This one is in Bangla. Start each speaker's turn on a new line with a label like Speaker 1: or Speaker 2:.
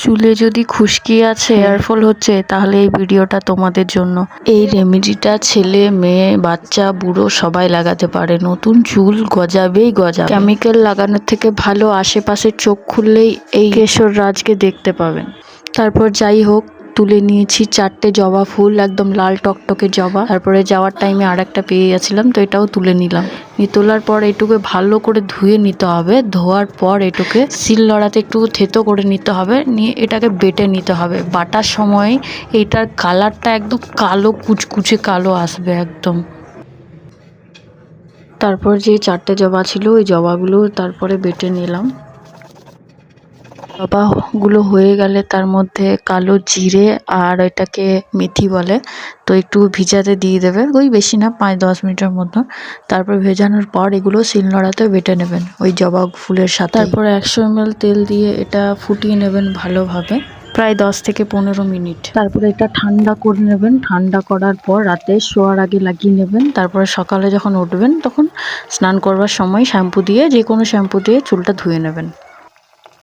Speaker 1: চুলে যদি খুশকি আছে, হেয়ার ফল হচ্ছে, তাহলে এই ভিডিওটা তোমাদের জন্য। এই রেমেডিটা ছেলে মেয়ে বাচ্চা বুড়ো সবাই লাগাতে পারে। নতুন চুল গজাবেই গজাবে। কেমিক্যাল লাগানোর থেকে ভালো আশেপাশে চোখ খুললেই এই কেশর রাজকে দেখতে পাবেন। তারপর যাই হোক, তুলে নিয়েছি 4টে জবা ফুল, একদম লাল টকটকে জবা। তারপরে যাওয়ার টাইমে আর একটা পেয়ে গেছিলাম, তো এটাও তুলে নিলাম। তোলার পর এটুকে ভালো করে ধুয়ে নিতে হবে। ধোয়ার পর এটুকে শিল নোড়াতে একটু থেতো করে নিতে হবে, নিয়ে এটাকে বেটে নিতে হবে। বাটার সময় এটার কালারটা একদম কালো, কুচকুচে কালো আসবে একদম। তারপর যে 4টে জবা ছিল, ওই জবাগুলো তারপরে বেটে নিলাম। জবাগুলো হয়ে গেলে তার মধ্যে কালো জিরে আর এটাকে মেথি বলে, তো একটু ভিজাতে দিয়ে দেবে, ওই বেশি না, 5-10 মিনিটের মতো। তারপর ভেজানোর পর এগুলো শিলনোড়াতে বেটে নেবেন ওই জবা ফুলের সাথে। তারপর 100 ml তেল দিয়ে এটা ফুটিয়ে নেবেন ভালোভাবে, প্রায় 10 থেকে 15 মিনিট। তারপরে এটা ঠান্ডা করে নেবেন। ঠান্ডা করার পর রাতে শোয়ার আগে লাগিয়ে নেবেন। তারপরে সকালে যখন উঠবেন তখন স্নান করবার সময় শ্যাম্পু দিয়ে, যে কোনো শ্যাম্পু দিয়ে চুলটা ধুয়ে নেবেন।